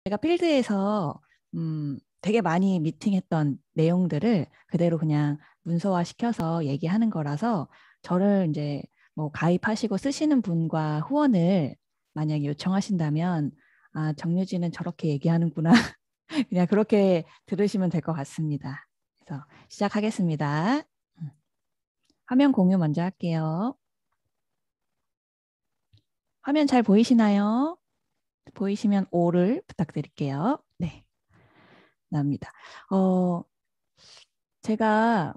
제가 필드에서 되게 많이 미팅했던 내용들을 그대로 그냥 문서화 시켜서 얘기하는 거라서 저를 이제 뭐 가입하시고 쓰시는 분과 후원을 만약에 요청하신다면 아, 정유진은 저렇게 얘기하는구나. 그냥 그렇게 들으시면 될 것 같습니다. 그래서 시작하겠습니다. 화면 공유 먼저 할게요. 화면 잘 보이시나요? 보이시면 O를 부탁드릴게요. 네, 나옵니다. 어, 제가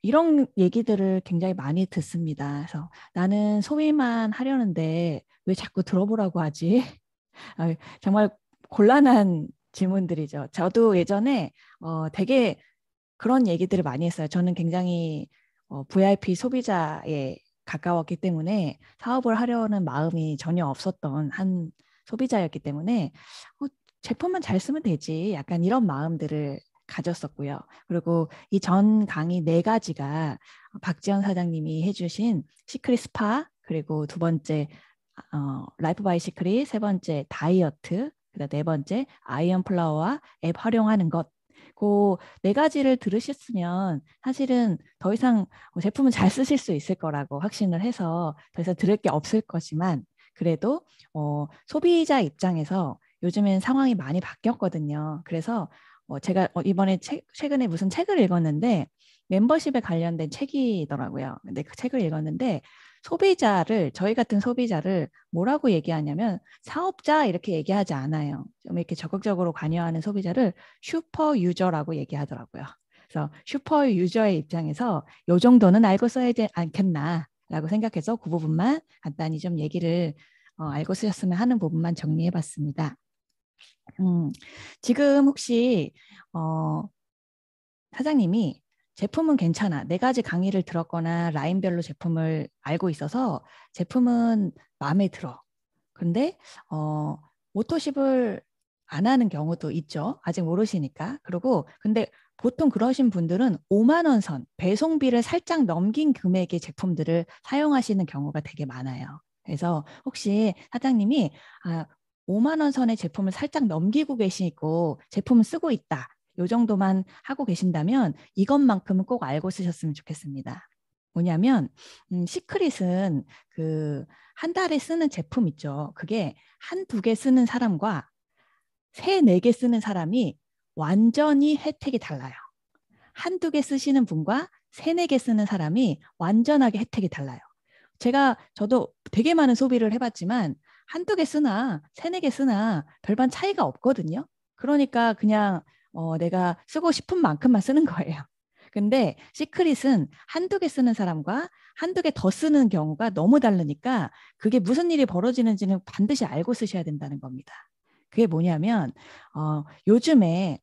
이런 얘기들을 굉장히 많이 듣습니다. 그래서 나는 소비만 하려는데 왜 자꾸 들어보라고 하지? 아, 정말 곤란한 질문들이죠. 저도 예전에 되게 그런 얘기들을 많이 했어요. 저는 굉장히 VIP 소비자에 가까웠기 때문에 사업을 하려는 마음이 전혀 없었던 한 소비자였기 때문에 어, 제품만 잘 쓰면 되지. 약간 이런 마음들을 가졌었고요. 그리고 이 전 강의 네 가지가 박지연 사장님이 해주신 시크릿 스파, 그리고 두 번째 라이프 바이 시크릿, 세 번째 다이어트, 그다음 네 번째 아이언 플라워와 앱 활용하는 것. 그 네 가지를 들으셨으면 사실은 더 이상 제품은 잘 쓰실 수 있을 거라고 확신을 해서 더 이상 들을 게 없을 거지만 그래도 소비자 입장에서 요즘엔 상황이 많이 바뀌었거든요. 그래서 제가 이번에 최근에 무슨 책을 읽었는데 멤버십에 관련된 책이더라고요. 근데 그 책을 읽었는데 소비자를 저희 같은 소비자를 뭐라고 얘기하냐면 사업자 이렇게 얘기하지 않아요. 좀 이렇게 적극적으로 관여하는 소비자를 슈퍼 유저라고 얘기하더라고요. 그래서 슈퍼 유저의 입장에서 요 정도는 알고 써야 되지 않겠나라고 생각해서 그 부분만 간단히 좀 얘기를 알고 쓰셨으면 하는 부분만 정리해봤습니다. 지금 혹시 어, 사장님이 제품은 괜찮아. 네 가지 강의를 들었거나 라인별로 제품을 알고 있어서 제품은 마음에 들어. 근데 오토십을 안 하는 경우도 있죠. 아직 모르시니까. 그리고 근데 보통 그러신 분들은 5만 원 선, 배송비를 살짝 넘긴 금액의 제품들을 사용하시는 경우가 되게 많아요. 그래서 혹시 사장님이 5만 원 선의 제품을 살짝 넘기고 계시고 제품을 쓰고 있다. 요 정도만 하고 계신다면 이것만큼은 꼭 알고 쓰셨으면 좋겠습니다. 뭐냐면 시크릿은 그 한 달에 쓰는 제품 있죠. 그게 한 두 개 쓰는 사람과 세, 네 개 쓰는 사람이 완전히 혜택이 달라요. 한 두 개 쓰시는 분과 세, 네 개 쓰는 사람이 완전하게 혜택이 달라요. 저도 되게 많은 소비를 해봤지만 한두 개 쓰나 세네 개 쓰나 별반 차이가 없거든요. 그러니까 그냥 내가 쓰고 싶은 만큼만 쓰는 거예요. 근데 시크릿은 한두 개 쓰는 사람과 한두 개 더 쓰는 경우가 너무 다르니까 그게 무슨 일이 벌어지는지는 반드시 알고 쓰셔야 된다는 겁니다. 그게 뭐냐면 요즘에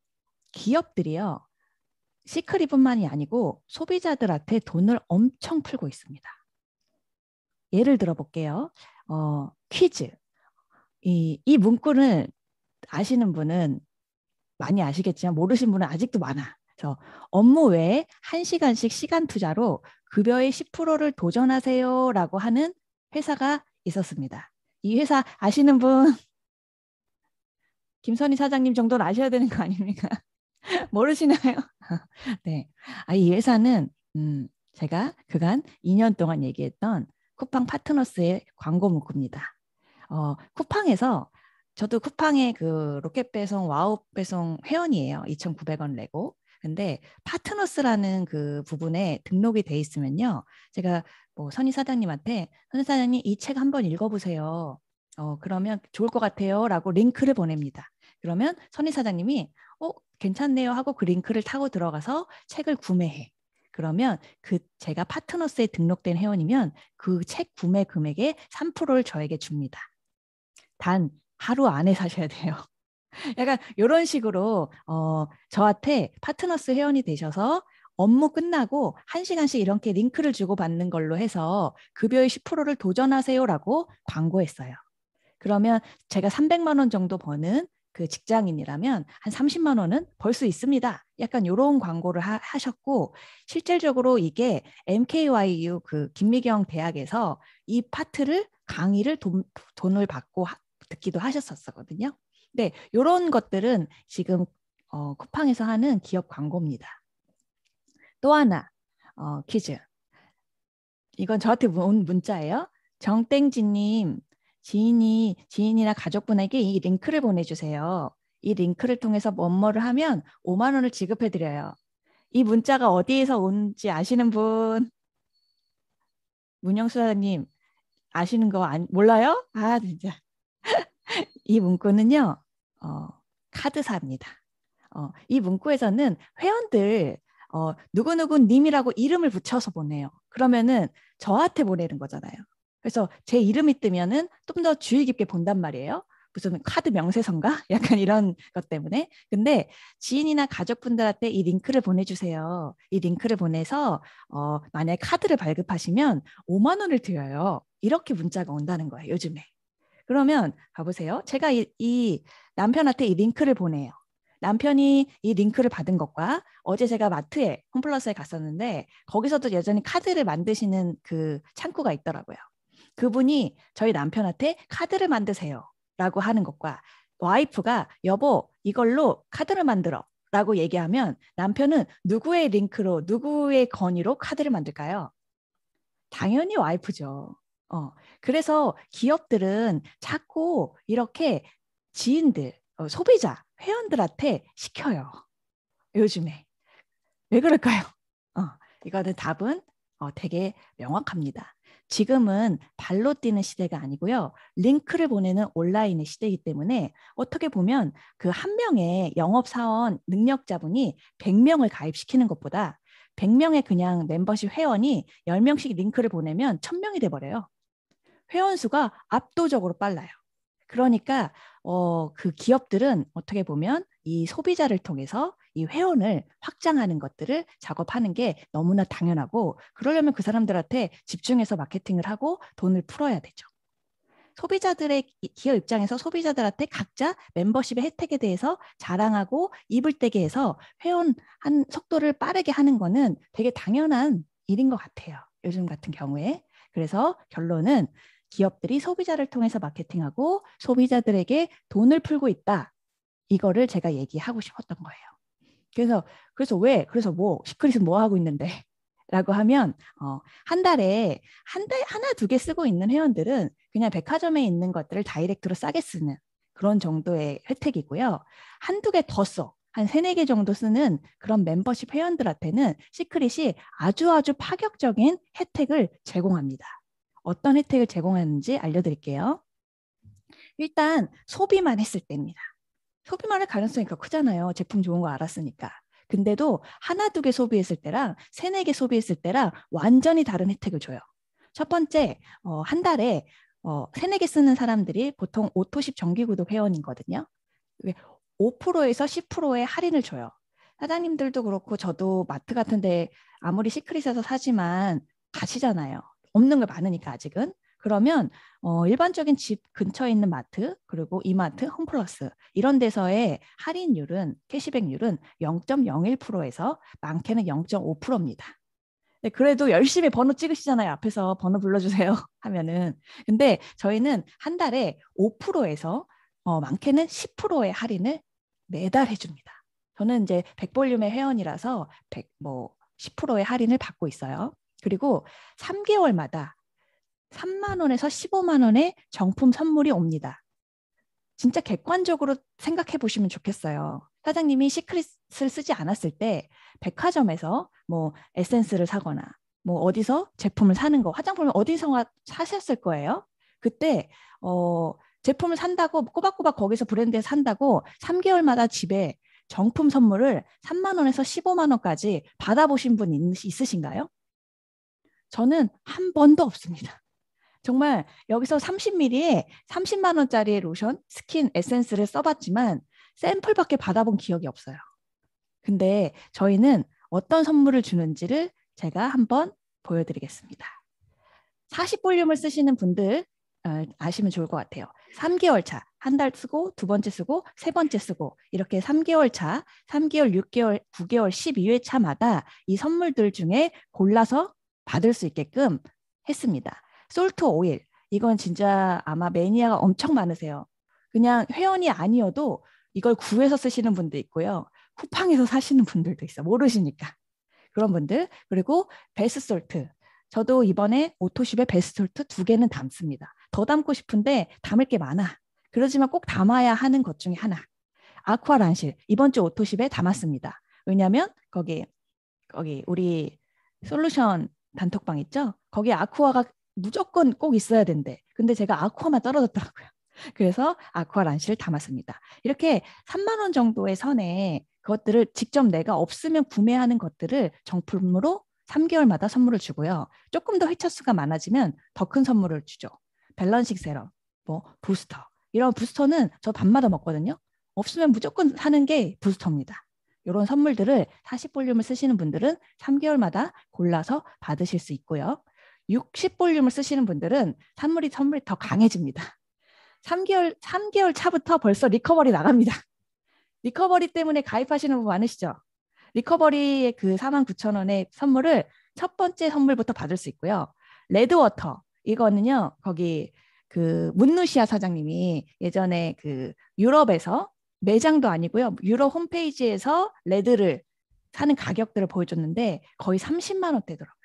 기업들이요. 시크릿뿐만이 아니고 소비자들한테 돈을 엄청 풀고 있습니다. 예를 들어 볼게요. 퀴즈. 이 문구를 아시는 분은 많이 아시겠지만 모르신 분은 아직도 많아. 그래서 업무 외에 1시간씩 시간 투자로 급여의 10%를 도전하세요라고 하는 회사가 있었습니다. 이 회사 아시는 분 김선희 사장님 정도는 아셔야 되는 거 아닙니까? 모르시나요? 네. 이 회사는 제가 그간 2년 동안 얘기했던 쿠팡 파트너스의 광고 문구입니다. 쿠팡에서 저도 쿠팡의 그 로켓 배송, 와우 배송 회원이에요. 2,900원 내고. 근데 파트너스라는 그 부분에 등록이 돼 있으면요. 제가 뭐 선희 사장님한테 선희 사장님 이 책 한번 읽어보세요. 그러면 좋을 것 같아요라고 링크를 보냅니다. 그러면 선희 사장님이 괜찮네요 하고 그 링크를 타고 들어가서 책을 구매해. 그러면 제가 파트너스에 등록된 회원이면 그 책 구매 금액의 3%를 저에게 줍니다. 단 하루 안에 사셔야 돼요. 약간 이런 식으로 저한테 파트너스 회원이 되셔서 업무 끝나고 1시간씩 이렇게 링크를 주고받는 걸로 해서 급여의 10%를 도전하세요라고 광고했어요. 그러면 제가 300만 원 정도 버는 그 직장인이라면 한 30만 원은 벌 수 있습니다. 약간 이런 광고를 하셨고 실질적으로 이게 MKYU 그 김미경 대학에서 이 파트를 강의를 돈을 받고 듣기도 하셨었거든요. 네, 이런 것들은 지금 쿠팡에서 하는 기업 광고입니다. 또 하나 퀴즈. 이건 저한테 온 문자예요. 정땡지님, 지인이나 가족분에게 이 링크를 보내주세요. 이 링크를 통해서 뭐뭐를 하면 5만 원을 지급해드려요. 이 문자가 어디에서 온지 아시는 분? 문영수사님 아시는 거 몰라요? 아 진짜. 이 문구는요. 어, 카드사입니다. 이 문구에서는 회원들 누구누구 님이라고 이름을 붙여서 보내요. 그러면은 저한테 보내는 거잖아요. 그래서 제 이름이 뜨면은 좀 더 주의 깊게 본단 말이에요. 무슨 카드 명세서인가? 약간 이런 것 때문에. 근데 지인이나 가족분들한테 이 링크를 보내주세요. 이 링크를 보내서 만약에 카드를 발급하시면 5만 원을 드려요. 이렇게 문자가 온다는 거예요. 요즘에. 그러면 봐보세요. 제가 이 남편한테 이 링크를 보내요. 남편이 이 링크를 받은 것과 어제 제가 마트에 홈플러스에 갔었는데 거기서도 여전히 카드를 만드시는 그 창구가 있더라고요. 그분이 저희 남편한테 카드를 만드세요 라고 하는 것과 와이프가 여보 이걸로 카드를 만들어 라고 얘기하면 남편은 누구의 링크로 누구의 건의로 카드를 만들까요? 당연히 와이프죠. 그래서 기업들은 자꾸 이렇게 지인들, 소비자, 회원들한테 시켜요. 요즘에. 왜 그럴까요? 어, 이거는 답은 되게 명확합니다. 지금은 발로 뛰는 시대가 아니고요. 링크를 보내는 온라인의 시대이기 때문에 어떻게 보면 그 한 명의 영업사원 능력자분이 100명을 가입시키는 것보다 100명의 그냥 멤버십 회원이 10명씩 링크를 보내면 1000명이 돼버려요. 회원 수가 압도적으로 빨라요. 그러니까 그 기업들은 어떻게 보면 이 소비자를 통해서 이 회원을 확장하는 것들을 작업하는 게 너무나 당연하고 그러려면 그 사람들한테 집중해서 마케팅을 하고 돈을 풀어야 되죠. 소비자들의 기업 입장에서 소비자들한테 각자 멤버십의 혜택에 대해서 자랑하고 이불 떼게 해서 회원 한 속도를 빠르게 하는 거는 되게 당연한 일인 것 같아요. 요즘 같은 경우에. 그래서 결론은 기업들이 소비자를 통해서 마케팅하고 소비자들에게 돈을 풀고 있다. 이거를 제가 얘기하고 싶었던 거예요. 그래서 뭐 시크릿은 뭐 하고 있는데 라고 하면 한 달에 하나 두 개 쓰고 있는 회원들은 그냥 백화점에 있는 것들을 다이렉트로 싸게 쓰는 그런 정도의 혜택이고요. 한두 개 더 써. 한 세네 개 정도 쓰는 그런 멤버십 회원들한테는 시크릿이 아주 파격적인 혜택을 제공합니다. 어떤 혜택을 제공하는지 알려드릴게요. 일단 소비만 했을 때입니다. 소비만 할 가능성이 더 크잖아요. 제품 좋은 거 알았으니까. 근데도 하나 두 개 소비했을 때랑 세네 개 소비했을 때랑 완전히 다른 혜택을 줘요. 첫 번째, 한 달에 세네 개 쓰는 사람들이 보통 오토십 정기구독 회원이거든요. 5%에서 10%의 할인을 줘요. 사장님들도 그렇고 저도 마트 같은데 아무리 시크릿에서 사지만 가시잖아요. 없는 걸 많으니까 아직은. 그러면 일반적인 집 근처에 있는 마트 그리고 이마트, 홈플러스 이런 데서의 할인율은 캐시백률은 0.01%에서 많게는 0.5%입니다. 그래도 열심히 번호 찍으시잖아요. 앞에서 번호 불러주세요 하면은. 근데 저희는 한 달에 5%에서 많게는 10%의 할인을 매달 해줍니다. 저는 이제 100볼륨의 회원이라서 10%의 할인을 받고 있어요. 그리고 3개월마다 3만 원에서 15만 원의 정품 선물이 옵니다. 진짜 객관적으로 생각해 보시면 좋겠어요. 사장님이 시크릿을 쓰지 않았을 때 백화점에서 뭐 에센스를 사거나 뭐 어디서 제품을 사는 거, 화장품을 어디서 사셨을 거예요. 그때 제품을 산다고 꼬박꼬박 거기서 브랜드에 산다고 3개월마다 집에 정품 선물을 3만 원에서 15만 원까지 받아보신 분 있으신가요? 저는 한 번도 없습니다. 정말 여기서 30ml에 30만 원짜리 로션, 스킨, 에센스를 써봤지만 샘플밖에 받아본 기억이 없어요. 근데 저희는 어떤 선물을 주는지를 제가 한번 보여드리겠습니다. 40볼륨을 쓰시는 분들 아시면 좋을 것 같아요. 3개월 차, 한 달 쓰고 두 번째 쓰고 세 번째 쓰고 이렇게 3개월 차, 3개월, 6개월, 9개월, 12회 차마다 이 선물들 중에 골라서 받을 수 있게끔 했습니다. 솔트 오일, 이건 진짜 아마 매니아가 엄청 많으세요. 그냥 회원이 아니어도 이걸 구해서 쓰시는 분도 있고요. 쿠팡에서 사시는 분들도 있어. 모르시니까. 그런 분들. 그리고 베스솔트. 저도 이번에 오토쉽에 베스솔트 2개는 담습니다. 더 담고 싶은데 담을 게 많아. 그러지만 꼭 담아야 하는 것 중에 하나. 아쿠아 란실. 이번 주 오토쉽에 담았습니다. 왜냐하면 거기 우리 솔루션 단톡방 있죠? 거기 아쿠아가 무조건 꼭 있어야 된대. 근데 제가 아쿠아만 떨어졌더라고요. 그래서 아쿠아 란실 담았습니다. 이렇게 3만 원 정도의 선에 그것들을 직접 내가 없으면 구매하는 것들을 정품으로 3개월마다 선물을 주고요. 조금 더 회차수가 많아지면 더 큰 선물을 주죠. 밸런싱 세럼, 뭐 부스터. 이런 부스터는 저 밤마다 먹거든요. 없으면 무조건 사는 게 부스터입니다. 이런 선물들을 40볼륨을 쓰시는 분들은 3개월마다 골라서 받으실 수 있고요. 60볼륨을 쓰시는 분들은 선물이 더 강해집니다. 3개월 차부터 벌써 리커버리 나갑니다. 리커버리 때문에 가입하시는 분 많으시죠? 리커버리의 그 49,000원의 선물을 첫 번째 선물부터 받을 수 있고요. 레드워터, 이거는요, 거기 그 문누시아 사장님이 예전에 그 유럽에서 매장도 아니고요. 유럽 홈페이지에서 레드를 사는 가격들을 보여줬는데 거의 30만 원대더라고요.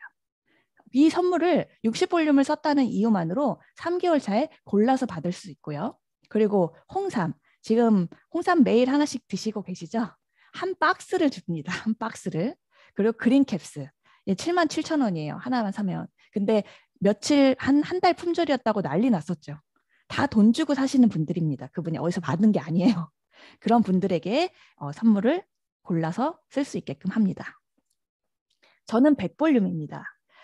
이 선물을 60볼륨을 썼다는 이유만으로 3개월 차에 골라서 받을 수 있고요. 그리고 홍삼, 지금 홍삼 매일 하나씩 드시고 계시죠? 한 박스를 줍니다. 한 박스를. 그리고 그린캡스, 77,000원이에요. 하나만 사면. 근데 며칠, 한 달 품절이었다고 난리 났었죠. 다 돈 주고 사시는 분들입니다. 그분이 어디서 받은 게 아니에요. 그런 분들에게 선물을 골라서 쓸 수 있게끔 합니다. 저는 100볼륨입니다.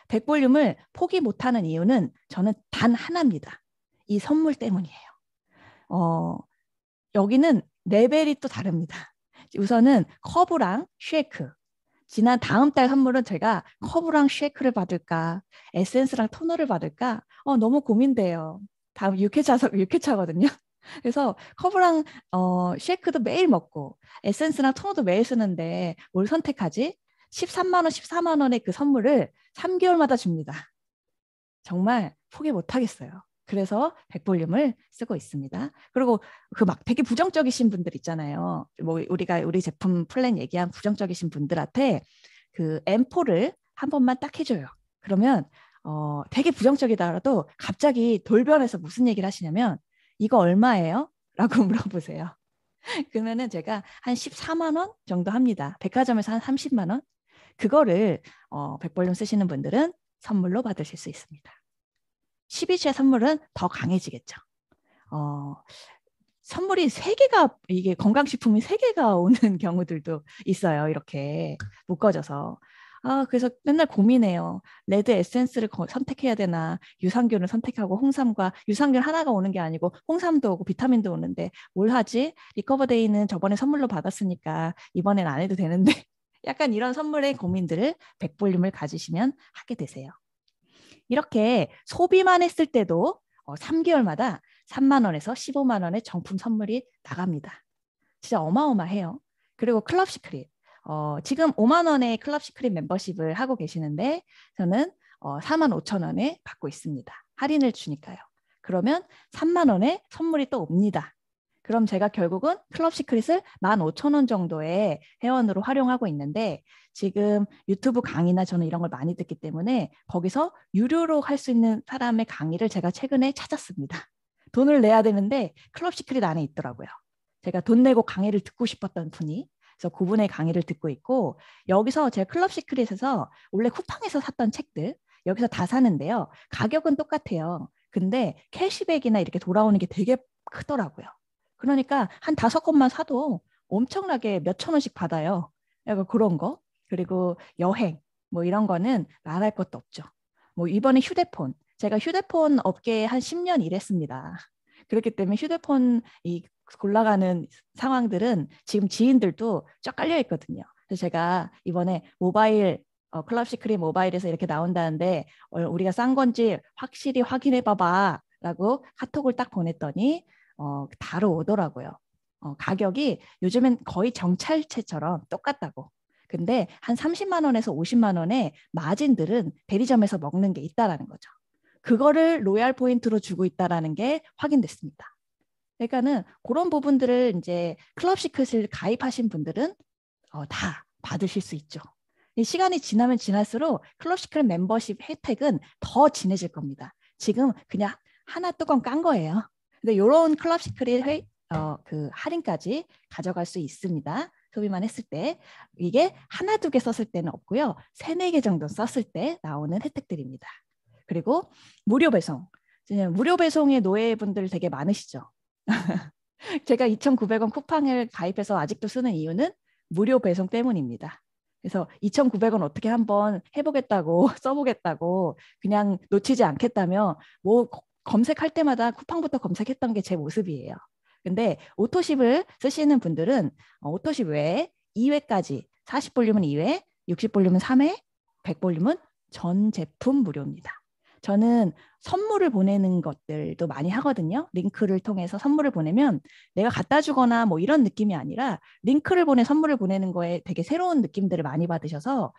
100볼륨을 포기 못하는 이유는 저는 단 하나입니다. 이 선물 때문이에요. 여기는 레벨이 또 다릅니다. 우선은 커브랑 쉐이크. 지난 다음 달 선물은 제가 커브랑 쉐이크를 받을까, 에센스랑 토너를 받을까? 너무 고민돼요. 다음 6회차거든요. 그래서 커브랑 쉐이크도 매일 먹고 에센스랑 토너도 매일 쓰는데 뭘 선택하지? 13만 원, 14만 원의 그 선물을 3개월마다 줍니다. 정말 포기 못 하겠어요. 그래서 100볼륨을 쓰고 있습니다. 그리고 그 막 되게 부정적이신 분들 있잖아요. 뭐 우리 제품 플랜 얘기한 부정적이신 분들한테 그 M4를 한 번만 딱 해줘요. 그러면 되게 부정적이다라도 갑자기 돌변해서 무슨 얘기를 하시냐면 이거 얼마예요? 라고 물어보세요. 그러면은 제가 한 14만 원 정도 합니다. 백화점에서 한 30만 원. 그거를 100볼륨 쓰시는 분들은 선물로 받으실 수 있습니다. 12주의 선물은 더 강해지겠죠. 선물이 3개가, 이게 건강식품이 3개가 오는 경우들도 있어요. 이렇게 묶어져서. 그래서 맨날 고민해요. 레드 에센스를 선택해야 되나, 유산균을 선택하고 홍삼과 유산균 하나가 오는 게 아니고 홍삼도 오고 비타민도 오는데 뭘 하지? 리커버데이는 저번에 선물로 받았으니까 이번엔 안 해도 되는데 약간 이런 선물의 고민들을 100볼륨을 가지시면 하게 되세요. 이렇게 소비만 했을 때도 3개월마다 3만 원에서 15만 원의 정품 선물이 나갑니다. 진짜 어마어마해요. 그리고 클럽 시크릿. 지금 5만 원의 클럽 시크릿 멤버십을 하고 계시는데 저는 4만 5천 원에 받고 있습니다. 할인을 주니까요. 그러면 3만 원의 선물이 또 옵니다. 그럼 제가 결국은 클럽 시크릿을 15,000원 정도의 회원으로 활용하고 있는데 지금 유튜브 강의나 저는 이런 걸 많이 듣기 때문에 거기서 유료로 할 수 있는 사람의 강의를 제가 최근에 찾았습니다. 돈을 내야 되는데 클럽 시크릿 안에 있더라고요. 제가 돈 내고 강의를 듣고 싶었던 분이. 그래서 그분의 강의를 듣고 있고 여기서 제가 클럽 시크릿에서 원래 쿠팡에서 샀던 책들 여기서 다 사는데요. 가격은 똑같아요. 근데 캐시백이나 이렇게 돌아오는 게 되게 크더라고요. 그러니까 한 5권만 사도 엄청나게 몇천 원씩 받아요. 약간 그런 거. 그리고 여행 뭐 이런 거는 말할 것도 없죠. 뭐 이번에 휴대폰. 제가 휴대폰 업계에 한 10년 일했습니다. 그렇기 때문에 휴대폰 골라가는 상황들은 지금 지인들도 쫙 깔려 있거든요. 그래서 제가 이번에 모바일 클럽 시크릿 모바일에서 이렇게 나온다는데 우리가 싼 건지 확실히 확인해 봐봐 라고 카톡을 딱 보냈더니 바로 오더라고요. 가격이 요즘엔 거의 정찰제처럼 똑같다고. 근데 한 30만 원에서 50만 원의 마진들은 대리점에서 먹는 게 있다라는 거죠. 그거를 로얄 포인트로 주고 있다라는 게 확인됐습니다. 그러니까는 그런 부분들을 이제 클럽 시크릿을 가입하신 분들은 다 받으실 수 있죠. 이 시간이 지나면 지날수록 클럽 시크릿 멤버십 혜택은 더 진해질 겁니다. 지금 그냥 하나 뚜껑 깐 거예요. 근데 이런 클럽 시크릿 그 할인까지 가져갈 수 있습니다. 소비만 했을 때. 이게 하나 두 개 썼을 때는 없고요. 세네 개 정도 썼을 때 나오는 혜택들입니다. 그리고 무료 배송. 무료 배송의 노예분들 되게 많으시죠. 제가 2,900원 쿠팡을 가입해서 아직도 쓰는 이유는 무료 배송 때문입니다. 그래서 2,900원 어떻게 한번 해보겠다고 써보겠다고 그냥 놓치지 않겠다며 뭐 검색할 때마다 쿠팡부터 검색했던 게 제 모습이에요. 근데 오토십을 쓰시는 분들은 오토십 외에 2회까지 40볼륨은 2회, 60볼륨은 3회, 100볼륨은 전 제품 무료입니다. 저는 선물을 보내는 것들도 많이 하거든요. 링크를 통해서 선물을 보내면 내가 갖다 주거나 뭐 이런 느낌이 아니라 링크를 보내 선물을 보내는 거에 되게 새로운 느낌들을 많이 받으셔서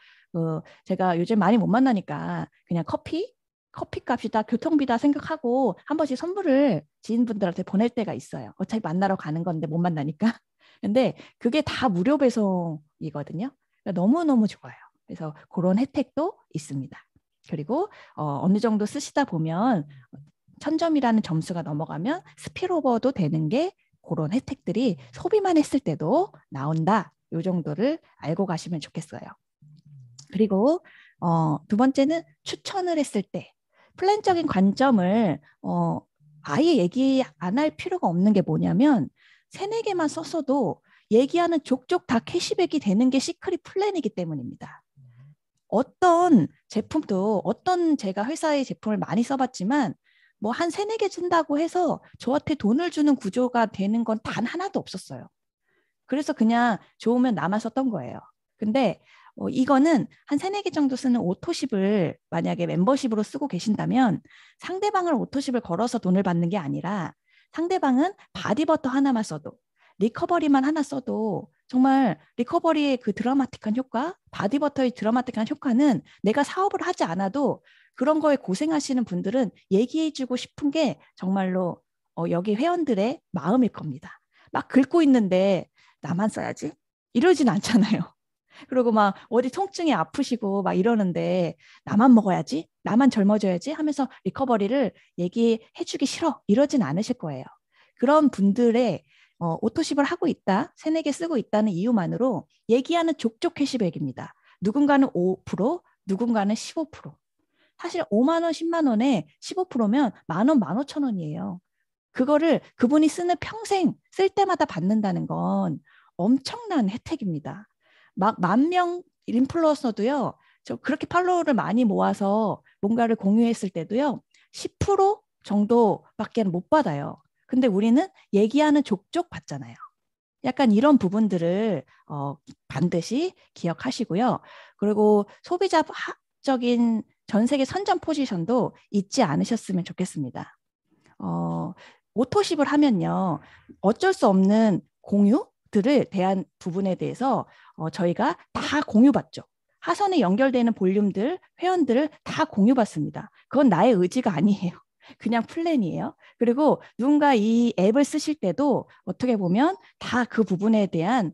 제가 요즘 많이 못 만나니까 그냥 커피 값이다, 교통비다 생각하고 한 번씩 선물을 지인분들한테 보낼 때가 있어요. 어차피 만나러 가는 건데 못 만나니까. 근데 그게 다 무료 배송이거든요. 그러니까 너무너무 좋아요. 그래서 그런 혜택도 있습니다. 그리고 어느 정도 쓰시다 보면 1,000점이라는 점수가 넘어가면 스피로버도 되는 게 그런 혜택들이 소비만 했을 때도 나온다. 이 정도를 알고 가시면 좋겠어요. 그리고 두 번째는 추천을 했을 때 플랜적인 관점을 아예 얘기 안 할 필요가 없는 게 뭐냐면 세네 개만 썼어도 얘기하는 족족 다 캐시백이 되는 게 시크릿 플랜이기 때문입니다. 어떤 제품도 제가 회사의 제품을 많이 써봤지만 뭐 한 세네 개 쓴다고 해서 저한테 돈을 주는 구조가 되는 건 단 하나도 없었어요. 그래서 그냥 좋으면 나만 썼던 거예요. 근데 이거는 한 세네 개 정도 쓰는 오토십을 만약에 멤버십으로 쓰고 계신다면 상대방을 오토십을 걸어서 돈을 받는 게 아니라 상대방은 바디버터 하나만 써도 리커버리만 하나 써도 정말 리커버리의 그 드라마틱한 효과, 바디버터의 드라마틱한 효과는 내가 사업을 하지 않아도 그런 거에 고생하시는 분들은 얘기해주고 싶은 게 정말로 여기 회원들의 마음일 겁니다. 막 긁고 있는데 나만 써야지? 이러진 않잖아요. 그리고 막 어디 통증이 아프시고 막 이러는데 나만 먹어야지? 나만 젊어져야지? 하면서 리커버리를 얘기해주기 싫어. 이러진 않으실 거예요. 그런 분들의 오토십을 하고 있다, 세네 개 쓰고 있다는 이유만으로 얘기하는 족족 캐시백입니다. 누군가는 5%, 누군가는 15%. 사실 5만 원, 10만 원에 15%면 만 원, 15,000원이에요. 그거를 그분이 쓰는 평생 쓸 때마다 받는다는 건 엄청난 혜택입니다. 막 10,000명 인플루언서도요. 저 그렇게 팔로워를 많이 모아서 뭔가를 공유했을 때도요. 10% 정도밖에 못 받아요. 근데 우리는 얘기하는 족족 받잖아요. 약간 이런 부분들을 반드시 기억하시고요. 그리고 소비자적인 전 세계 선점 포지션도 잊지 않으셨으면 좋겠습니다. 오토십을 하면요. 어쩔 수 없는 공유들을 대한 부분에 대해서 저희가 다 공유받죠. 하선에 연결되는 볼륨들, 회원들을 다 공유받습니다. 그건 나의 의지가 아니에요. 그냥 플랜이에요. 그리고 누군가 이 앱을 쓰실 때도 어떻게 보면 다 그 부분에 대한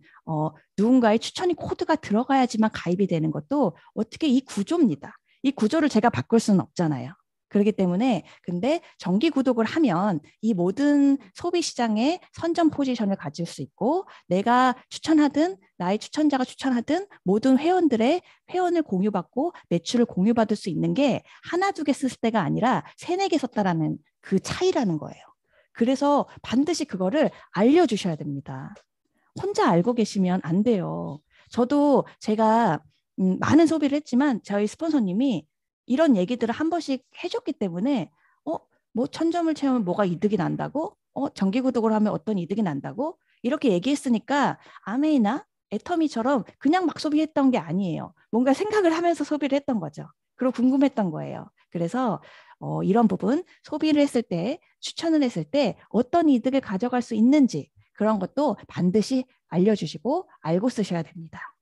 누군가의 추천이 코드가 들어가야지만 가입이 되는 것도 어떻게 이 구조입니다. 이 구조를 제가 바꿀 수는 없잖아요. 그렇기 때문에 근데 정기 구독을 하면 이 모든 소비 시장의 선점 포지션을 가질 수 있고 내가 추천하든 나의 추천자가 추천하든 모든 회원을 공유받고 매출을 공유받을 수 있는 게 하나 두 개 쓸 때가 아니라 세네 개 썼다라는 그 차이라는 거예요. 그래서 반드시 그거를 알려주셔야 됩니다. 혼자 알고 계시면 안 돼요. 저도 제가 많은 소비를 했지만 저희 스폰서님이 이런 얘기들을 한 번씩 해줬기 때문에 뭐 1,000점을 채우면 뭐가 이득이 난다고? 정기 구독을 하면 어떤 이득이 난다고? 이렇게 얘기했으니까 아메이나 애터미처럼 그냥 막 소비했던 게 아니에요. 뭔가 생각을 하면서 소비를 했던 거죠. 그리고 궁금했던 거예요. 그래서 이런 부분 소비를 했을 때 추천을 했을 때 어떤 이득을 가져갈 수 있는지 그런 것도 반드시 알려주시고 알고 쓰셔야 됩니다.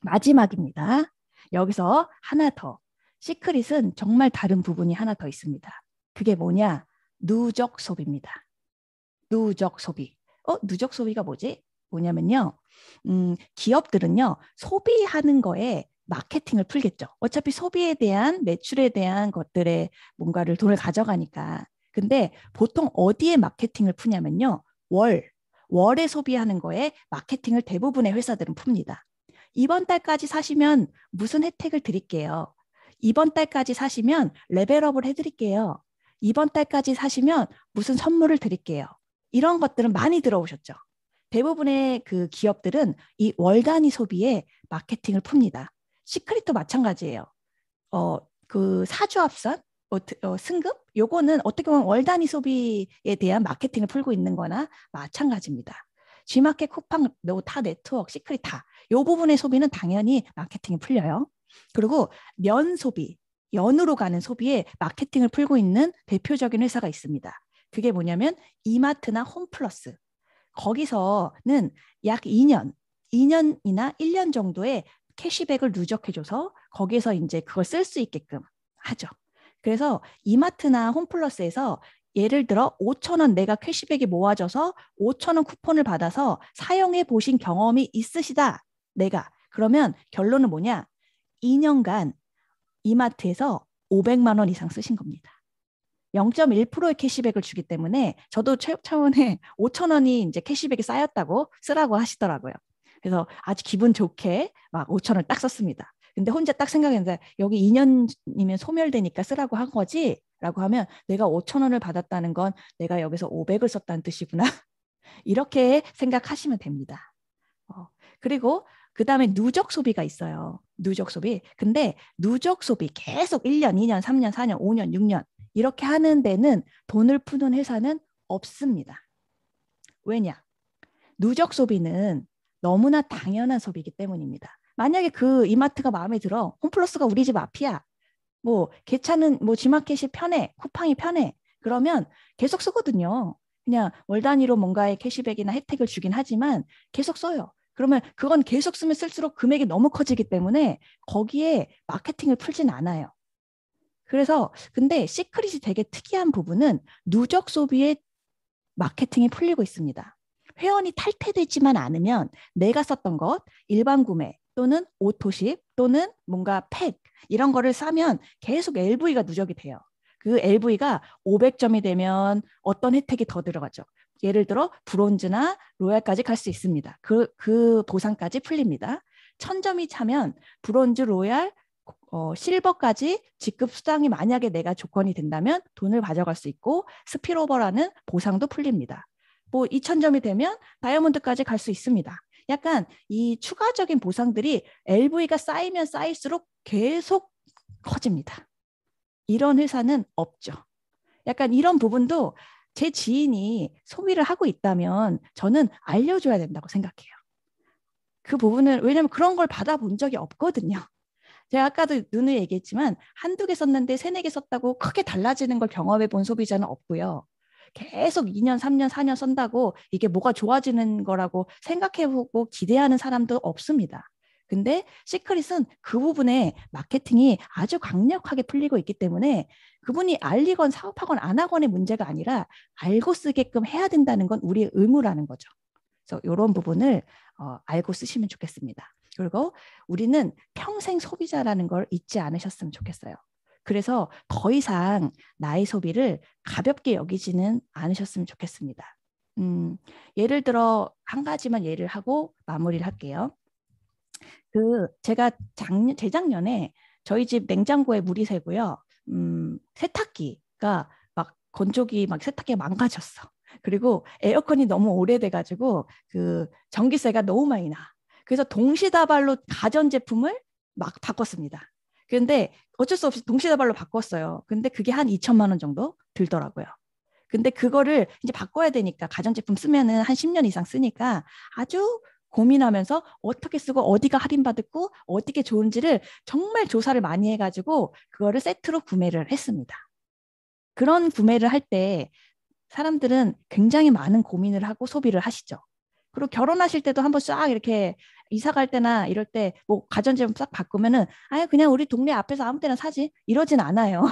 마지막입니다. 여기서 하나 더. 시크릿은 정말 다른 부분이 하나 더 있습니다. 그게 뭐냐? 누적 소비입니다. 누적 소비. 누적 소비가 뭐냐면요. 기업들은요, 소비하는 거에 마케팅을 풀겠죠. 어차피 소비에 대한 매출에 대한 것들에 뭔가를 돈을 가져가니까. 근데 보통 어디에 마케팅을 푸냐면요. 월에 소비하는 거에 마케팅을 대부분의 회사들은 풉니다. 이번 달까지 사시면 무슨 혜택을 드릴게요. 이번 달까지 사시면 레벨업을 해드릴게요. 이번 달까지 사시면 무슨 선물을 드릴게요. 이런 것들은 많이 들어오셨죠. 대부분의 그 기업들은 이 월 단위 소비에 마케팅을 풉니다. 시크릿도 마찬가지예요. 그 사주합산, 승급, 요거는 어떻게 보면 월 단위 소비에 대한 마케팅을 풀고 있는 거나 마찬가지입니다. G마켓, 쿠팡, 타 네트워크, 시크릿 다. 요 부분의 소비는 당연히 마케팅이 풀려요. 그리고 면 소비, 연으로 가는 소비에 마케팅을 풀고 있는 대표적인 회사가 있습니다. 그게 뭐냐면 이마트나 홈플러스. 거기서는 약 2년이나 1년 정도의 캐시백을 누적해줘서 거기서 이제 그걸 쓸 수 있게끔 하죠. 그래서 이마트나 홈플러스에서 예를 들어 5,000원 내가 캐시백이 모아져서 5,000원 쿠폰을 받아서 사용해 보신 경험이 있으시다. 내가. 그러면 결론은 뭐냐? 2년간 이마트에서 500만 원 이상 쓰신 겁니다. 0.1%의 캐시백을 주기 때문에 저도 체육 차원에 5,000원이 이제 캐시백이 쌓였다고 쓰라고 하시더라고요. 그래서 아주 기분 좋게 막 5,000원 딱 썼습니다. 근데 혼자 딱 생각했는데 여기 2년이면 소멸되니까 쓰라고 한 거지? 라고 하면 내가 5,000원을 받았다는 건 내가 여기서 500을 썼다는 뜻이구나. 이렇게 생각하시면 됩니다. 그리고 그 다음에 누적 소비가 있어요. 누적 소비. 근데 누적 소비 계속 1년, 2년, 3년, 4년, 5년, 6년 이렇게 하는 데는 돈을 푸는 회사는 없습니다. 왜냐? 누적 소비는 너무나 당연한 소비이기 때문입니다. 만약에 그 이마트가 마음에 들어, 홈플러스가 우리 집 앞이야. 뭐 개차는 뭐 G마켓이 편해, 쿠팡이 편해. 그러면 계속 쓰거든요. 그냥 월 단위로 뭔가의 캐시백이나 혜택을 주긴 하지만 계속 써요. 그러면 그건 계속 쓰면 쓸수록 금액이 너무 커지기 때문에 거기에 마케팅을 풀진 않아요. 그래서 근데 시크릿이 되게 특이한 부분은 누적 소비에 마케팅이 풀리고 있습니다. 회원이 탈퇴되지만 않으면 내가 썼던 것, 일반 구매 또는 오토십 또는 뭔가 팩 이런 거를 사면 계속 LV가 누적이 돼요. 그 LV가 500점이 되면 어떤 혜택이 더 들어가죠. 예를 들어 브론즈나 로얄까지 갈 수 있습니다. 그 보상까지 풀립니다. 1,000점이 차면 브론즈, 로얄, 실버까지 직급 수당이 만약에 내가 조건이 된다면 돈을 가져갈 수 있고 스피로버라는 보상도 풀립니다. 뭐 2,000점이 되면 다이아몬드까지 갈 수 있습니다. 약간 이 추가적인 보상들이 LV가 쌓이면 쌓일수록 계속 커집니다. 이런 회사는 없죠. 약간 이런 부분도 제 지인이 소비를 하고 있다면 저는 알려줘야 된다고 생각해요. 그 부분을 왜냐하면 그런 걸 받아본 적이 없거든요. 제가 아까도 누누이 얘기했지만 한두 개 썼는데 세네 개 썼다고 크게 달라지는 걸 경험해 본 소비자는 없고요. 계속 2년, 3년, 4년 쓴다고 이게 뭐가 좋아지는 거라고 생각해보고 기대하는 사람도 없습니다. 근데 시크릿은 그 부분에 마케팅이 아주 강력하게 풀리고 있기 때문에 그분이 알리건 사업하건 안 하건의 문제가 아니라 알고 쓰게끔 해야 된다는 건 우리의 의무라는 거죠. 그래서 이런 부분을 알고 쓰시면 좋겠습니다. 그리고 우리는 평생 소비자라는 걸 잊지 않으셨으면 좋겠어요. 그래서 더 이상 나의 소비를 가볍게 여기지는 않으셨으면 좋겠습니다. 예를 들어 한 가지만 예를 하고 마무리를 할게요. 제가 재작년에 저희 집 냉장고에 물이 새고요. 세탁기가 막 건조기 막 세탁기가 망가졌어. 그리고 에어컨이 너무 오래돼가지고 그 전기세가 너무 많이 나. 그래서 동시다발로 가전제품을 막 바꿨습니다. 그런데 어쩔 수 없이 동시다발로 바꿨어요. 근데 그게 한 2천만 원 정도 들더라고요. 근데 그거를 이제 바꿔야 되니까 가전제품 쓰면은 한 10년 이상 쓰니까 아주 고민하면서 어떻게 쓰고 어디가 할인받았고 어떻게 좋은지를 정말 조사를 많이 해가지고 그거를 세트로 구매를 했습니다. 그런 구매를 할 때 사람들은 굉장히 많은 고민을 하고 소비를 하시죠. 그리고 결혼하실 때도 한번 싹 이렇게 이사 갈 때나 이럴 때 뭐 가전제품 싹 바꾸면은 아예 그냥 우리 동네 앞에서 아무 때나 사지 이러진 않아요.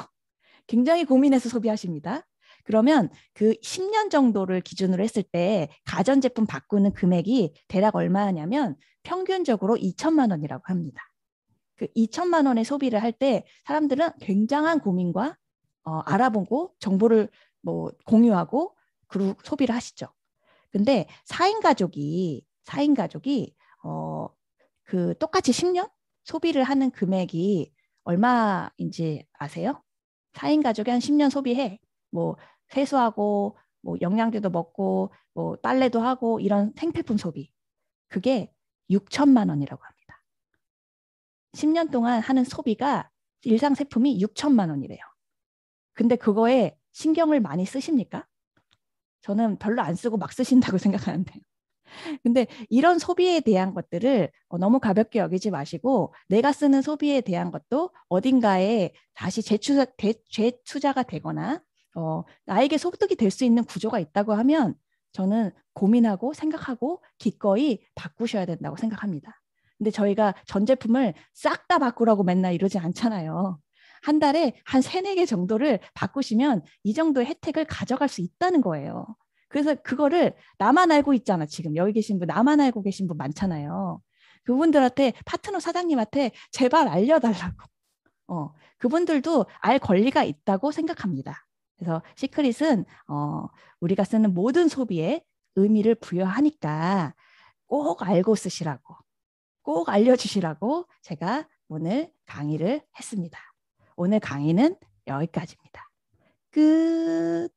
굉장히 고민해서 소비하십니다. 그러면 그 10년 정도를 기준으로 했을 때 가전제품 바꾸는 금액이 대략 얼마냐면 평균적으로 2천만 원이라고 합니다. 그 2천만 원의 소비를 할 때 사람들은 굉장한 고민과 알아보고 정보를 뭐 공유하고 그리고 소비를 하시죠. 근데 4인 가족이 그 똑같이 10년 소비를 하는 금액이 얼마인지 아세요? 4인 가족이 한 10년 소비해. 뭐 세수하고 뭐 영양제도 먹고 뭐 빨래도 하고 이런 생필품 소비. 그게 6천만 원이라고 합니다. 10년 동안 하는 소비가 일상세품이 6천만 원이래요. 근데 그거에 신경을 많이 쓰십니까? 저는 별로 안 쓰고 막 쓰신다고 생각하는데요. 근데 이런 소비에 대한 것들을 너무 가볍게 여기지 마시고 내가 쓰는 소비에 대한 것도 어딘가에 다시 재투자가 되거나 나에게 소득이 될 수 있는 구조가 있다고 하면 저는 고민하고 생각하고 기꺼이 바꾸셔야 된다고 생각합니다. 근데 저희가 전 제품을 싹 다 바꾸라고 맨날 이러지 않잖아요. 한 달에 한 3, 4개 정도를 바꾸시면 이 정도의 혜택을 가져갈 수 있다는 거예요. 그래서 그거를 나만 알고 있잖아. 지금 여기 계신 분 나만 알고 계신 분 많잖아요. 그분들한테 파트너 사장님한테 제발 알려달라고. 그분들도 알 권리가 있다고 생각합니다. 그래서 시크릿은 우리가 쓰는 모든 소비에 의미를 부여하니까 꼭 알고 쓰시라고, 꼭 알려주시라고 제가 오늘 강의를 했습니다. 오늘 강의는 여기까지입니다. 끝.